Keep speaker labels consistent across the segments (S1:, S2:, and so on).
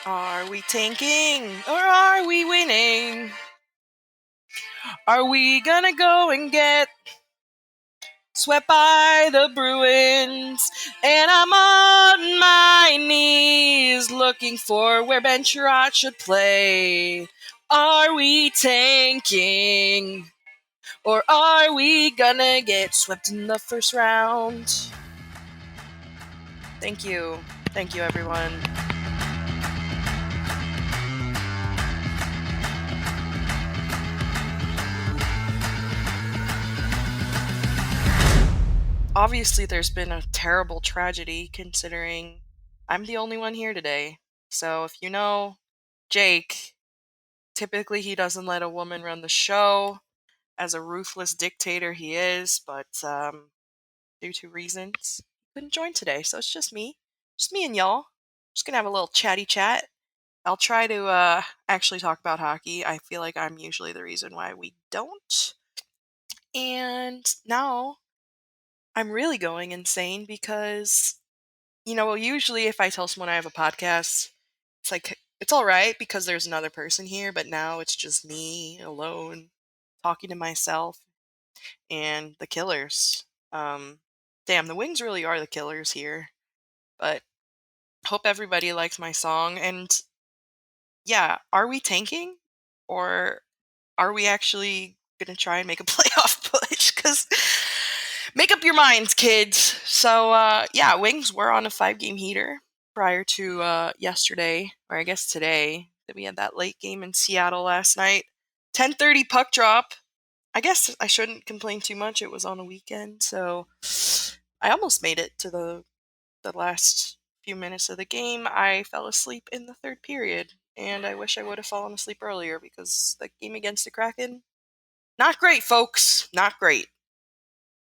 S1: Are we tanking or are we winning? Are we gonna go and get swept by the Bruins? And I'm on my knees looking for where Ben Sherratt should play. Are we tanking or are we gonna get swept in the first round? Thank you. Thank you, everyone. Obviously, there's been a terrible tragedy considering I'm the only one here today. So if you know Jake, typically he doesn't let a woman run the show, as a ruthless dictator he is, but due to reasons, he couldn't join today. So it's just me and y'all. Just gonna have a little chatty chat. I'll try to actually talk about hockey. I feel like I'm usually the reason why we don't. And now I'm really going insane because, usually if I tell someone I have a podcast, it's like, it's all right because there's another person here, but now it's just me alone talking to myself and the killers. Damn, the Wings really are the killers here, but hope everybody likes my song. And yeah, are we tanking or are we actually going to try and make a playoff push? Because make up your minds, kids. So, yeah, Wings were on a 5-game heater prior to yesterday, or I guess today, that we had that late game in Seattle last night. 10:30 puck drop. I guess I shouldn't complain too much. It was on a weekend, so I almost made it to the last few minutes of the game. I fell asleep in the third period, and I wish I would have fallen asleep earlier because the game against the Kraken, not great, folks. Not great.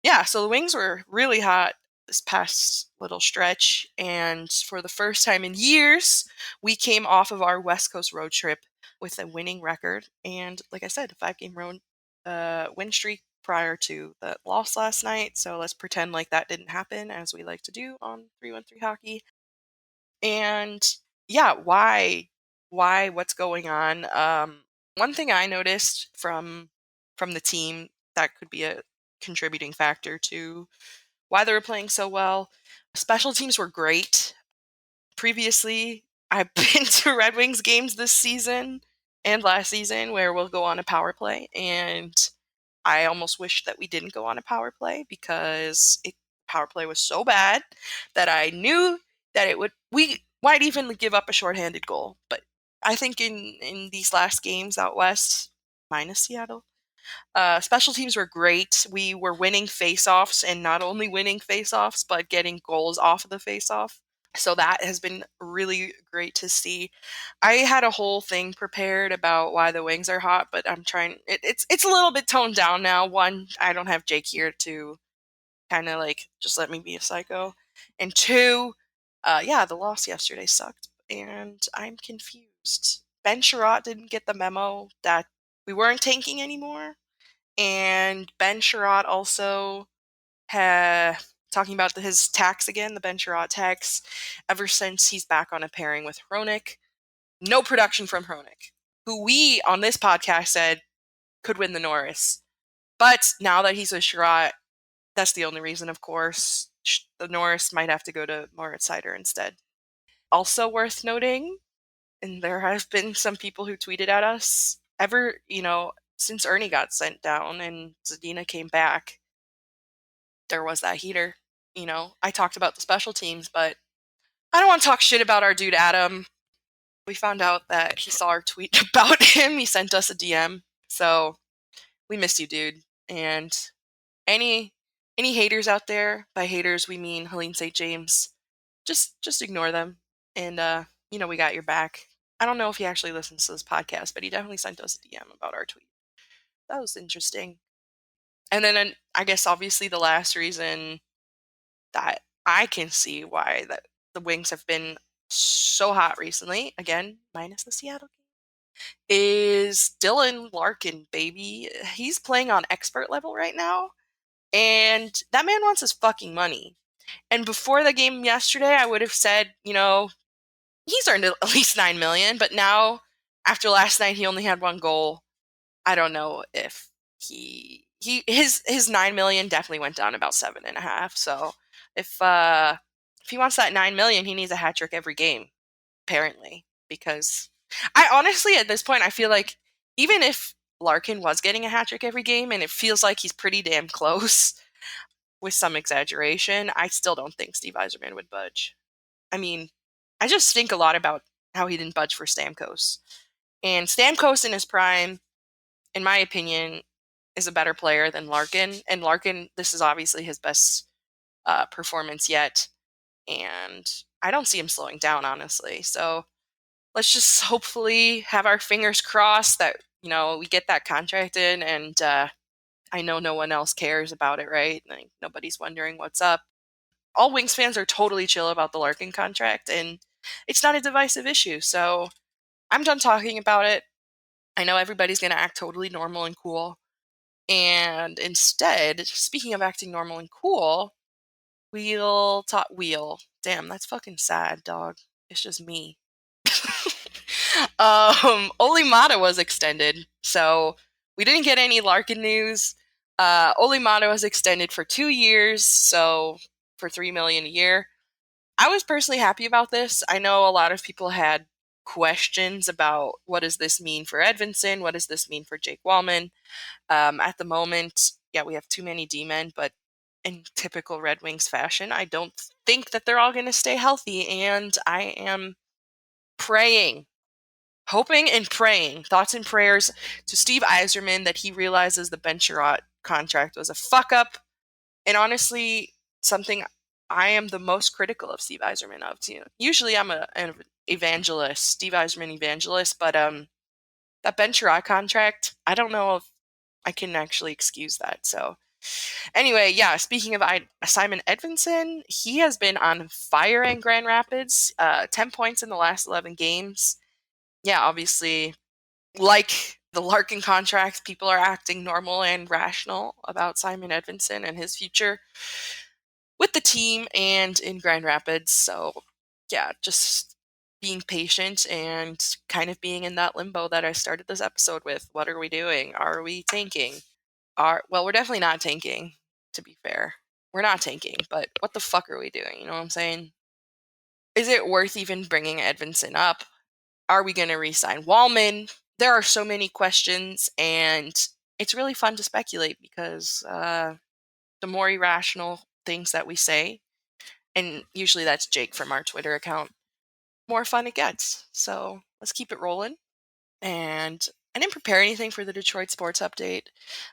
S1: Yeah, so the Wings were really hot this past little stretch, and for the first time in years, we came off of our West Coast road trip with a winning record, and like I said, a 5-game road win streak prior to the loss last night. So let's pretend like that didn't happen, as we like to do on 313 Hockey. And yeah, why? What's going on? One thing I noticed from the team that could be a contributing factor to why they were playing so well. Special teams were great. Previously, I've been to Red Wings games this season and last season where we'll go on a power play, and I almost wish that we didn't go on a power play because power play was so bad that I knew that we might even give up a shorthanded goal. But I think in these last games out west, minus Seattle, special teams were great. We were winning faceoffs, and not only winning faceoffs, but getting goals off of the faceoff. So that has been really great to see. I had a whole thing prepared about why the Wings are hot, but I'm trying. It's a little bit toned down now. One, I don't have Jake here to kind of like just let me be a psycho, and two, yeah, the loss yesterday sucked, and I'm confused. Ben Sherratt didn't get the memo that we weren't tanking anymore, and Ben Sherratt also had talking about his tax again, the Ben Sherratt tax. Ever since he's back on a pairing with Hronek, no production from Hronek, who we on this podcast said could win the Norris. But now that he's with Sherratt, that's the only reason, of course. The Norris might have to go to Moritz Seider instead. Also worth noting, and there have been some people who tweeted at us, since Ernie got sent down and Zadina came back, there was that heater. I talked about the special teams, but I don't want to talk shit about our dude Adam. We found out that he saw our tweet about him. He sent us a DM. So we miss you, dude. And any haters out there, by haters we mean Helene St. James, just ignore them. And we got your back. I don't know if he actually listens to this podcast, but he definitely sent us a DM about our tweet. That was interesting. And then I guess obviously the last reason that I can see why that the Wings have been so hot recently, again, minus the Seattle game, is Dylan Larkin, baby. He's playing on expert level right now, and that man wants his fucking money. And before the game yesterday, I would have said, he's earned at least $9 million, but now after last night he only had one goal. I don't know if his 9 million definitely went down about 7.5. So if he wants that 9 million, he needs a hat trick every game, apparently. Because I honestly, at this point, I feel like even if Larkin was getting a hat trick every game, and it feels like he's pretty damn close with some exaggeration, I still don't think Steve Yzerman would budge. I mean, I just think a lot about how he didn't budge for Stamkos. And Stamkos in his prime, in my opinion, is a better player than Larkin. And Larkin, this is obviously his best performance yet. And I don't see him slowing down, honestly. So let's just hopefully have our fingers crossed that, we get that contract in. And I know no one else cares about it, right? Like, nobody's wondering what's up. All Wings fans are totally chill about the Larkin contract, and it's not a divisive issue. So I'm done talking about it. I know everybody's going to act totally normal and cool. And instead, speaking of acting normal and cool, Damn, that's fucking sad, dog. It's just me. Oli Mata was extended, so we didn't get any Larkin news. Oli Mata was extended for 2 years, so for $3 million a year. I was personally happy about this. I know a lot of people had questions about what does this mean for Edvinsson? What does this mean for Jake Wallman? At the moment, yeah, we have too many D-men, but in typical Red Wings fashion, I don't think that they're all going to stay healthy, and I am praying, hoping and praying, thoughts and prayers to Steve Yzerman that he realizes the Ben Sherratt contract was a fuck-up, and honestly, something I am the most critical of Steve Yzerman of. Usually I'm an evangelist, Steve Yzerman evangelist, but that Ben Sherratt contract, I don't know if I can actually excuse that. So anyway, yeah, speaking of Simon Edvinsson, he has been on fire in Grand Rapids, 10 points in the last 11 games. Yeah, obviously, like the Larkin contract, people are acting normal and rational about Simon Edvinsson and his future with the team and in Grand Rapids. So yeah, just being patient and kind of being in that limbo that I started this episode with. What are we doing? Are we tanking? Well, we're definitely not tanking, to be fair. We're not tanking, but what the fuck are we doing? You know what I'm saying? Is it worth even bringing Edvinsson up? Are we going to re-sign Wallman? There are so many questions, and it's really fun to speculate because the more irrational things that we say, and usually that's Jake from our Twitter account, more fun it gets. So let's keep it rolling. And I didn't prepare anything for the Detroit sports update.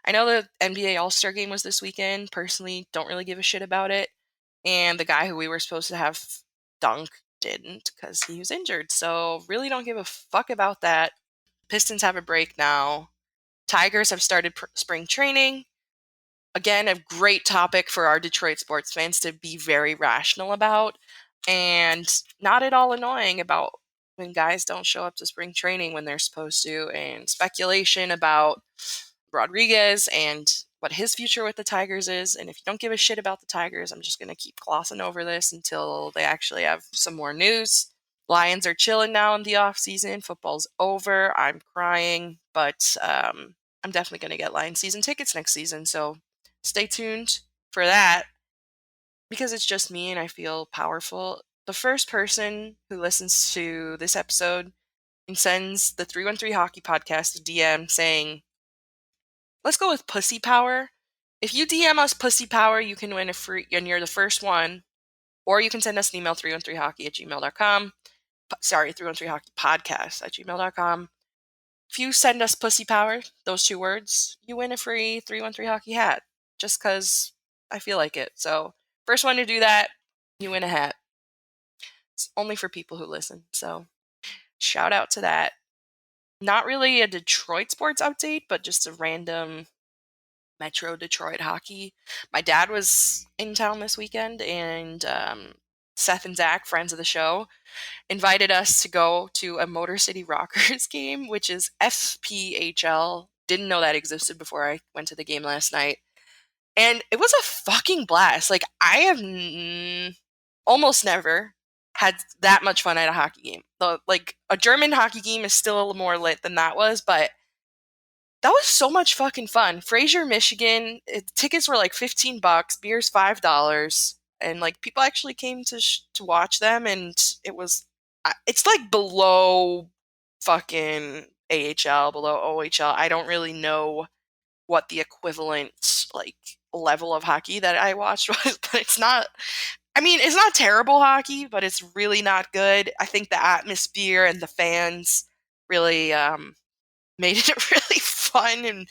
S1: I know the NBA All-Star game was this weekend. Personally, don't really give a shit about it. And the guy who we were supposed to have dunk didn't because he was injured. So really don't give a fuck about that. Pistons have a break now. Tigers have started spring training. Again, a great topic for our Detroit sports fans to be very rational about. And not at all annoying about when guys don't show up to spring training when they're supposed to, and speculation about Rodriguez and what his future with the Tigers is. And if you don't give a shit about the Tigers, I'm just going to keep glossing over this until they actually have some more news. Lions are chilling now in the off season. Football's over. I'm crying, but I'm definitely going to get Lions season tickets next season. So stay tuned for that because it's just me and I feel powerful. The first person who listens to this episode and sends the 313 Hockey Podcast a DM saying, let's go with Pussy Power. If you DM us Pussy Power, you can win a free, and you're the first one. Or you can send us an email, 313hockey@gmail.com. Sorry, 313hockeypodcast@gmail.com. If you send us Pussy Power, those 2 words, you win a free 313 Hockey hat. Just because I feel like it. So, first one to do that, you win a hat. It's only for people who listen. So, shout out to that. Not really a Detroit sports update, but just a random Metro Detroit hockey. My dad was in town this weekend, and Seth and Zach, friends of the show, invited us to go to a Motor City Rockers game, which is FPHL. Didn't know that existed before I went to the game last night. And it was a fucking blast. Like, I have almost never had that much fun at a hockey game. Like, a German hockey game is still a little more lit than that was, but that was so much fucking fun. Fraser, Michigan, tickets were like $15, beers $5, and like people actually came to watch them, and it's like below fucking AHL, below OHL. I don't really know what the equivalent like level of hockey that I watched was, but it's not. I mean, it's not terrible hockey, but it's really not good. I think the atmosphere and the fans really made it really fun, and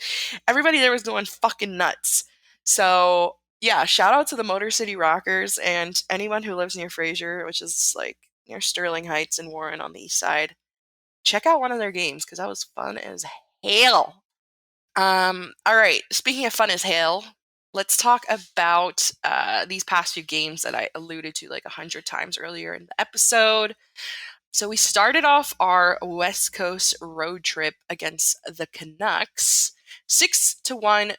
S1: everybody there was going fucking nuts. So yeah, shout out to the Motor City Rockers and anyone who lives near Fraser, which is like near Sterling Heights and Warren on the east side. Check out one of their games because that was fun as hell. All right. Speaking of fun as hell, let's talk about these past few games that I alluded to like 100 times earlier in the episode. So we started off our West Coast road trip against the Canucks, 6-1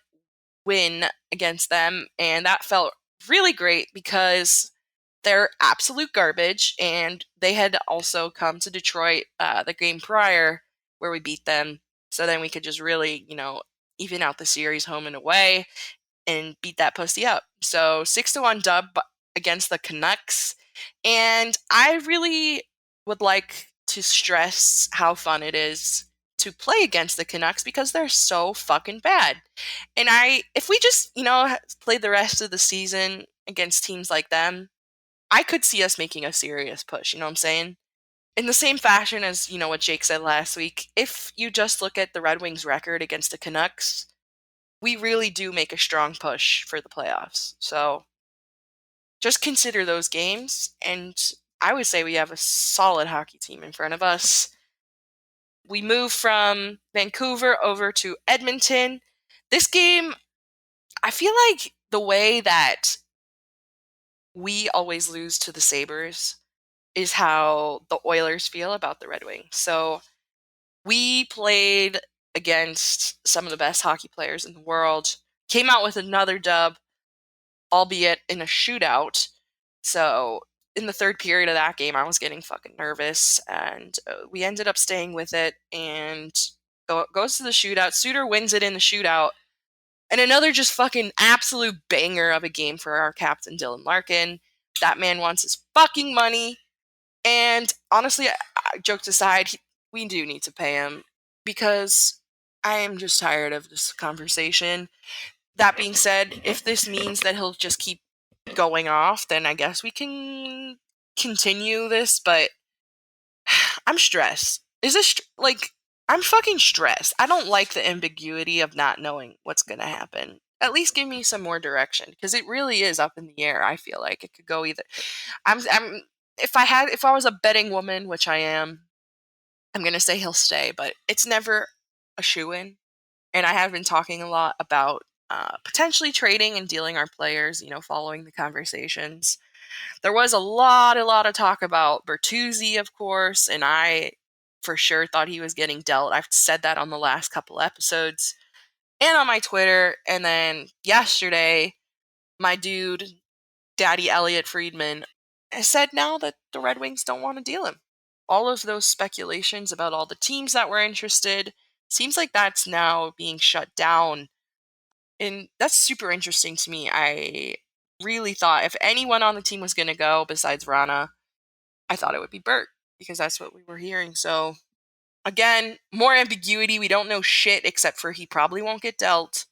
S1: win against them, and that felt really great because they're absolute garbage, and they had also come to Detroit the game prior where we beat them, so then we could just really, even out the series home and away and beat that pussy up. So 6-1 dub against the Canucks, and I really would like to stress how fun it is to play against the Canucks because they're so fucking bad. And if we just, played the rest of the season against teams like them, I could see us making a serious push, you know what I'm saying? In the same fashion as, what Jake said last week, if you just look at the Red Wings record against the Canucks, we really do make a strong push for the playoffs. So just consider those games, and I would say we have a solid hockey team in front of us. We move from Vancouver over to Edmonton. This game, I feel like the way that we always lose to the Sabres is how the Oilers feel about the Red Wings. So we played against some of the best hockey players in the world, came out with another dub, albeit in a shootout. So in the third period of that game, I was getting fucking nervous, and we ended up staying with it, and goes to the shootout. Suter wins it in the shootout, and another just fucking absolute banger of a game for our captain, Dylan Larkin. That man wants his fucking money, and honestly, jokes aside, we do need to pay him because I am just tired of this conversation. That being said, if this means that he'll just keep going off, then I guess we can continue this, but I'm stressed. Is this I'm fucking stressed. I don't like the ambiguity of not knowing what's going to happen. At least give me some more direction because it really is up in the air. I feel like it could go either. I'm if I was a betting woman, which I am, I'm going to say he'll stay, but it's never a shoo-in. And I have been talking a lot about potentially trading and dealing our players, following the conversations. There was a lot of talk about Bertuzzi, of course, and I for sure thought he was getting dealt. I've said that on the last couple episodes and on my Twitter. And then yesterday, my dude, Daddy Elliot Friedman, has said now that the Red Wings don't want to deal him. All of those speculations about all the teams that were interested, seems like that's now being shut down. And that's super interesting to me. I really thought if anyone on the team was going to go besides Rana, I thought it would be Bert because that's what we were hearing. So again, more ambiguity. We don't know shit except for he probably won't get dealt.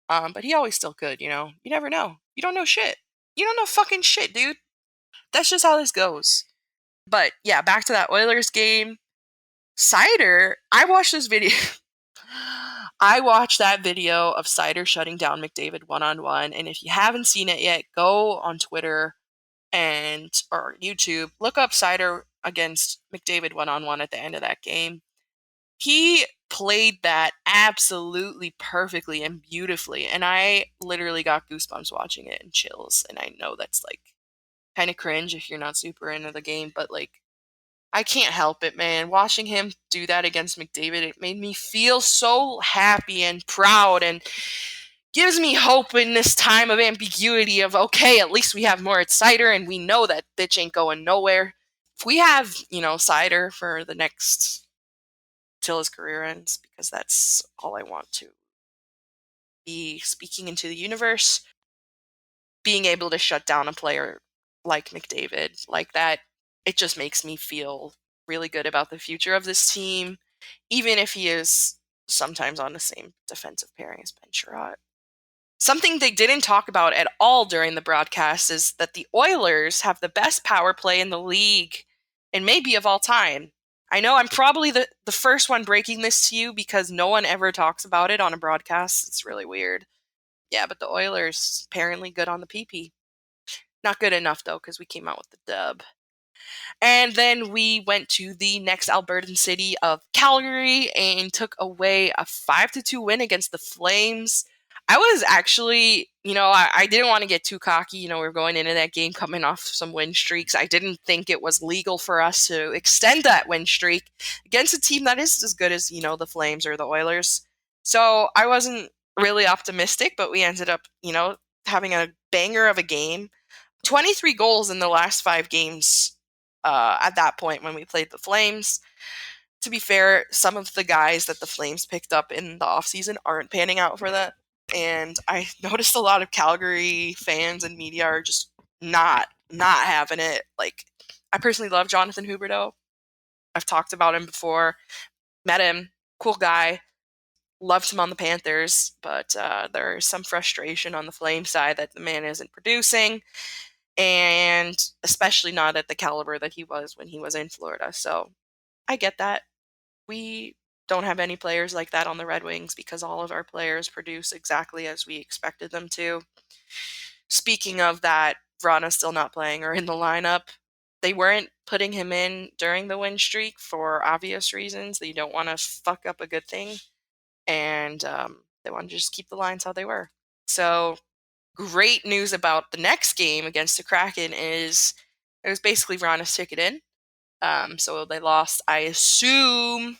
S1: But he always still could, You never know. You don't know shit. You don't know fucking shit, dude. That's just how this goes. But yeah, back to that Oilers game. Seider, I watched this video. I watched that video of Seider shutting down McDavid one-on-one, and if you haven't seen it yet, go on Twitter or YouTube, look up Seider against McDavid one-on-one at the end of that game. He played that absolutely perfectly and beautifully, and I literally got goosebumps watching it and chills, and I know that's like kind of cringe if you're not super into the game, but like I can't help it, man. Watching him do that against McDavid, it made me feel so happy and proud and gives me hope in this time of ambiguity of, okay, at least we have Moritz Seider and we know that bitch ain't going nowhere. If we have, cider for the next till his career ends, because that's all I want to be speaking into the universe, being able to shut down a player like McDavid, like that, it just makes me feel really good about the future of this team, even if he is sometimes on the same defensive pairing as Ben Sherratt. Something they didn't talk about at all during the broadcast is that the Oilers have the best power play in the league, and maybe of all time. I know I'm probably the first one breaking this to you because no one ever talks about it on a broadcast. It's really weird. Yeah, but the Oilers apparently good on the PP. Not good enough though, because we came out with the dub. And then we went to the next Albertan city of Calgary and took away a 5-2 win against the Flames. I was actually, I didn't want to get too cocky. We were going into that game coming off some win streaks. I didn't think it was legal for us to extend that win streak against a team that is as good as, the Flames or the Oilers. So I wasn't really optimistic, but we ended up, having a banger of a game. 23 goals in the last 5 games at that point when we played the Flames. To be fair, some of the guys that the Flames picked up in the offseason aren't panning out for that. And I noticed a lot of Calgary fans and media are just not having it. Like, I personally love Jonathan Huberdeau. I've talked about him before. Met him. Cool guy. Loved him on the Panthers. But there's some frustration on the Flame side that the man isn't producing. And especially not at the caliber that he was when he was in Florida. So I get that. We don't have any players like that on the Red Wings because all of our players produce exactly as we expected them to. Speaking of that, Vrana's still not playing or in the lineup. They weren't putting him in during the win streak for obvious reasons. They don't want to fuck up a good thing. And they want to just keep the lines how they were. So great news about the next game against the Kraken is it was basically Vrana's ticket in. So they lost, I assume,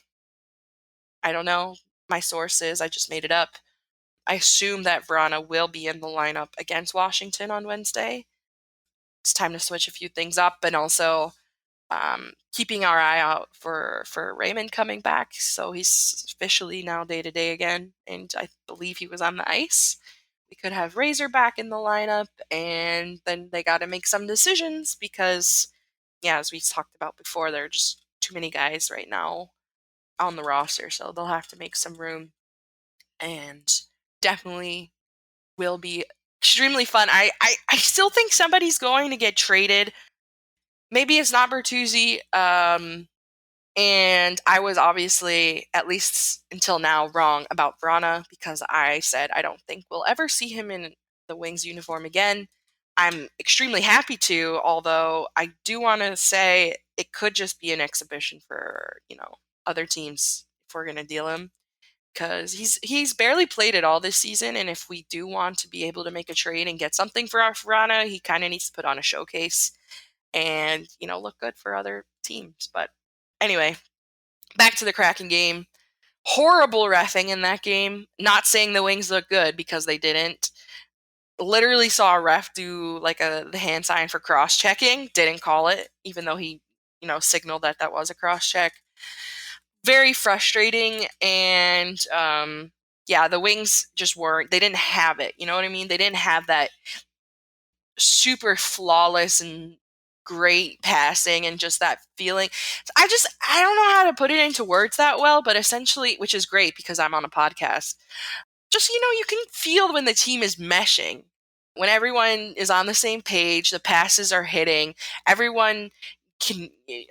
S1: I don't know, my sources, I just made it up. I assume that Vrana will be in the lineup against Washington on Wednesday. It's time to switch a few things up, and also keeping our eye out for Raymond coming back. So he's officially now day-to-day again, and I believe he was on the ice. We could have Razor back in the lineup, and then they got to make some decisions because, yeah, as we talked about before, there are just too many guys right now on the roster, so they'll have to make some room, and definitely will be extremely fun. I still think somebody's going to get traded. Maybe it's not Bertuzzi, and I was obviously, at least until now, wrong about Vrana because I said I don't think we'll ever see him in the Wings uniform again. I'm extremely happy to, although I do want to say it could just be an exhibition for, other teams if we're going to deal him. Because he's barely played at all this season, and if we do want to be able to make a trade and get something for our Vrana, he kind of needs to put on a showcase and, look good for other teams. But anyway, back to the Kraken game. Horrible reffing in that game. Not saying the Wings look good because they didn't. Literally saw a ref do like the hand sign for cross-checking. Didn't call it, even though he, signaled that was a cross-check. Very frustrating, and yeah, the Wings just weren't. They didn't have it. You know what I mean? They didn't have that super flawless and great passing and just that feeling. I don't know how to put it into words that well, but essentially, which is great because I'm on a podcast. Just, you can feel when the team is meshing. When everyone is on the same page, the passes are hitting, everyone can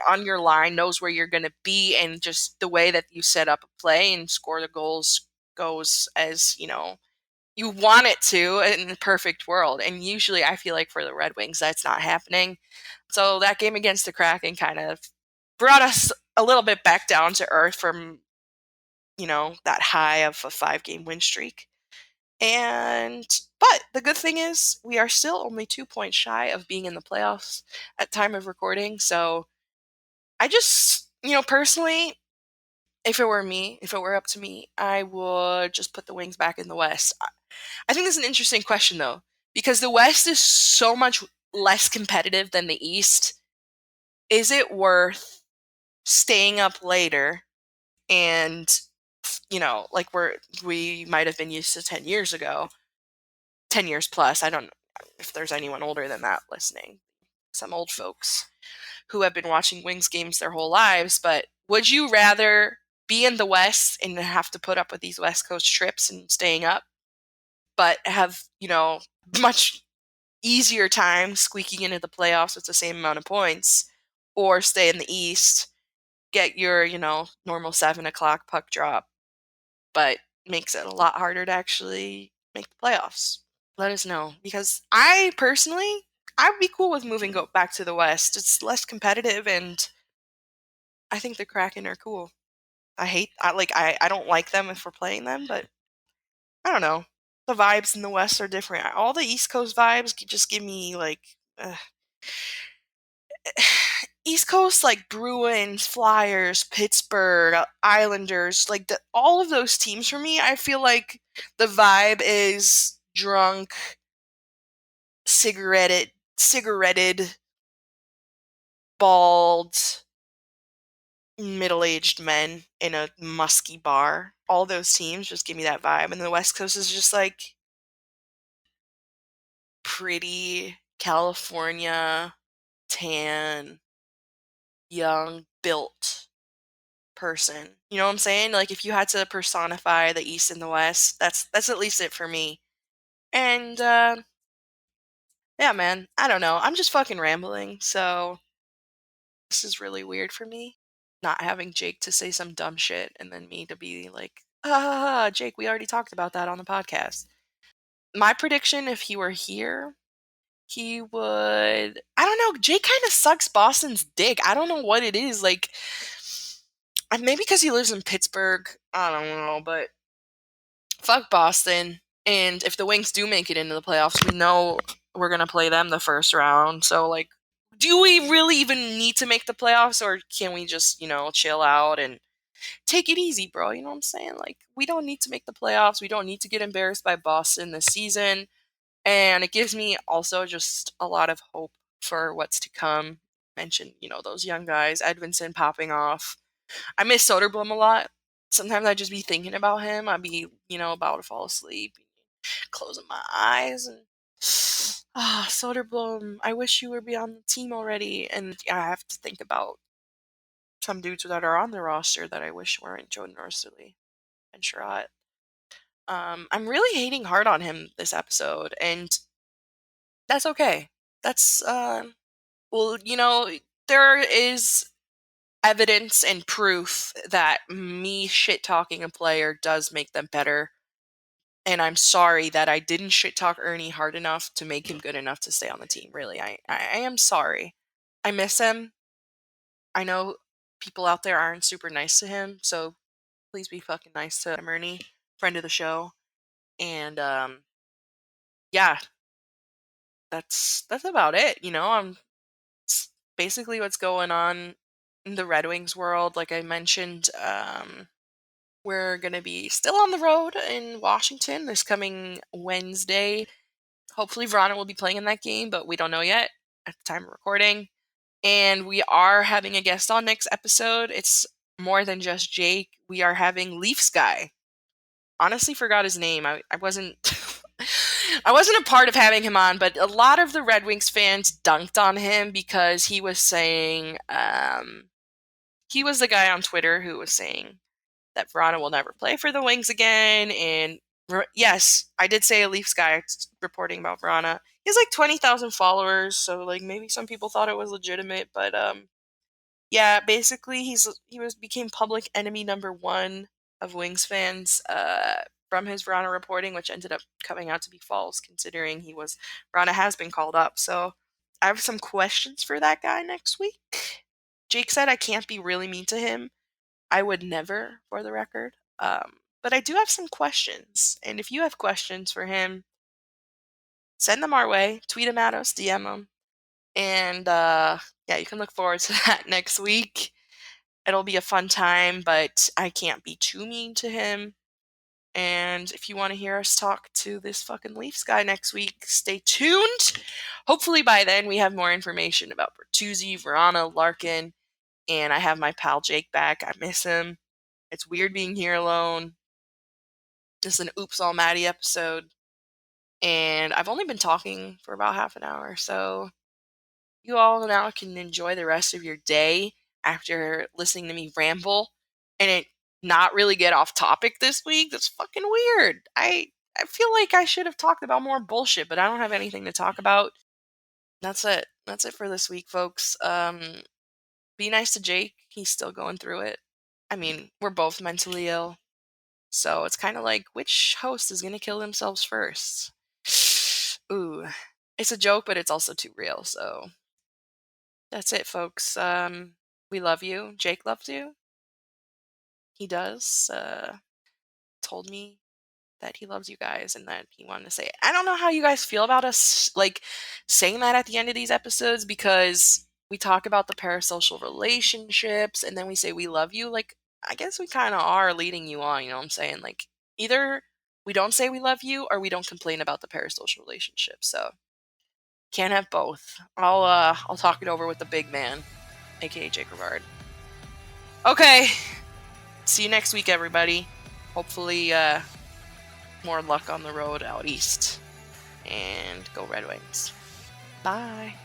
S1: on your line knows where you're going to be, and just the way that you set up a play and score the goals goes as, you want it to in the perfect world. And usually I feel like for the Red Wings, that's not happening. So that game against the Kraken kind of brought us a little bit back down to earth from, that high of a 5-game win streak. But the good thing is we are still only 2 points shy of being in the playoffs at time of recording. So I just, personally, if it were up to me, I would just put the Wings back in the West. I think this is an interesting question, though, because the West is so much less competitive than the East. is it worth staying up later and, like we might have been used to 10 years ago, 10 years plus. I don't know if there's anyone older than that listening. Some old folks who have been watching Wings games their whole lives, but would you rather be in the West and have to put up with these West Coast trips and staying up, but have, much easier time squeaking into the playoffs with the same amount of points, or stay in the East, get your, normal 7 o'clock puck drop, but makes it a lot harder to actually make the playoffs? Let us know, because I personally, I would be cool with moving back to the West. It's less competitive, and I think the Kraken are cool. I don't like them if we're playing them, but I don't know. The vibes in the West are different. All the East Coast vibes just give me like East Coast, like Bruins, Flyers, Pittsburgh, Islanders, like all of those teams for me. I feel like the vibe is drunk, cigaretted, bald, middle-aged men in a musky bar. All those teams just give me that vibe. And the West Coast is just like pretty California, tan, young, built person. You know what I'm saying? Like if you had to personify the East and the West, that's at least it for me. And yeah, man, I don't know. I'm just fucking rambling. So this is really weird for me, not having Jake to say some dumb shit and then me to be like, ah, Jake, we already talked about that on the podcast. My prediction, if he were here, he would. I don't know. Jake kind of sucks Boston's dick. I don't know what it is. Like, maybe because he lives in Pittsburgh. I don't know, but fuck Boston. And if the Wings do make it into the playoffs, we know we're gonna play them the first round. So, like, do we really even need to make the playoffs, or can we just, chill out and take it easy, bro? You know what I'm saying? Like, we don't need to make the playoffs. We don't need to get embarrassed by Boston this season. And it gives me also just a lot of hope for what's to come. Mention, those young guys, Edvinsson popping off. I miss Soderblom a lot. Sometimes I'd just be thinking about him. I'd be, about to fall asleep, closing my eyes, and Soderblom, I wish you were beyond the team already. And I have to think about some dudes that are on the roster that I wish weren't Joe Norsley and Sherratt. I'm really hating hard on him this episode, and that's okay. That's well, there is evidence and proof that me shit talking a player does make them better. And I'm sorry that I didn't shit talk Ernie hard enough to make him good enough to stay on the team. Really, I am sorry. I miss him. I know people out there aren't super nice to him, so please be fucking nice to Ernie, friend of the show. And yeah, that's about it. It's basically what's going on in the Red Wings world. Like I mentioned, we're going to be still on the road in Washington this coming Wednesday. Hopefully, Verona will be playing in that game, but we don't know yet at the time of recording. And we are having a guest on next episode. It's more than just Jake. We are having Leafs guy. Honestly, forgot his name. I wasn't. I wasn't a part of having him on, but a lot of the Red Wings fans dunked on him because he was saying, he was the guy on Twitter who was saying that Verona will never play for the Wings again. And yes, I did say a Leafs guy reporting about Verona. He has like 20,000 followers, so like maybe some people thought it was legitimate, but yeah, basically became public enemy number one of Wings fans from his Verona reporting, which ended up coming out to be false, considering Verona has been called up. So I have some questions for that guy next week. Jake said I can't be really mean to him. I would never, for the record. But I do have some questions, and if you have questions for him, send them our way. Tweet them at us, DM them, and yeah, you can look forward to that next week. It'll be a fun time, but I can't be too mean to him. And if you want to hear us talk to this fucking Leafs guy next week, stay tuned. Hopefully by then we have more information about Bertuzzi, Verana, Larkin, and I have my pal Jake back. I miss him. It's weird being here alone. This is an Oops All Maddie episode. And I've only been talking for about half an hour, so you all now can enjoy the rest of your day after listening to me ramble and it not really get off topic this week. That's fucking weird. I feel like I should have talked about more bullshit, but I don't have anything to talk about. That's it. That's it for this week, folks. Be nice to Jake. He's still going through it. I mean, we're both mentally ill. So it's kind of like, which host is going to kill themselves first? Ooh. It's a joke, but it's also too real, so that's it, folks. We love you. Jake loves you. He does. Told me that he loves you guys and that he wanted to say it. I don't know how you guys feel about us like saying that at the end of these episodes, because we talk about the parasocial relationships and then we say we love you. Like, I guess we kind of are leading you on, you know what I'm saying? Like, either we don't say we love you or we don't complain about the parasocial relationship. So can't have both. I'll talk it over with the big man, aka Jake Rivard. Okay. See you next week, everybody. Hopefully, more luck on the road out east. And go Red Wings. Bye.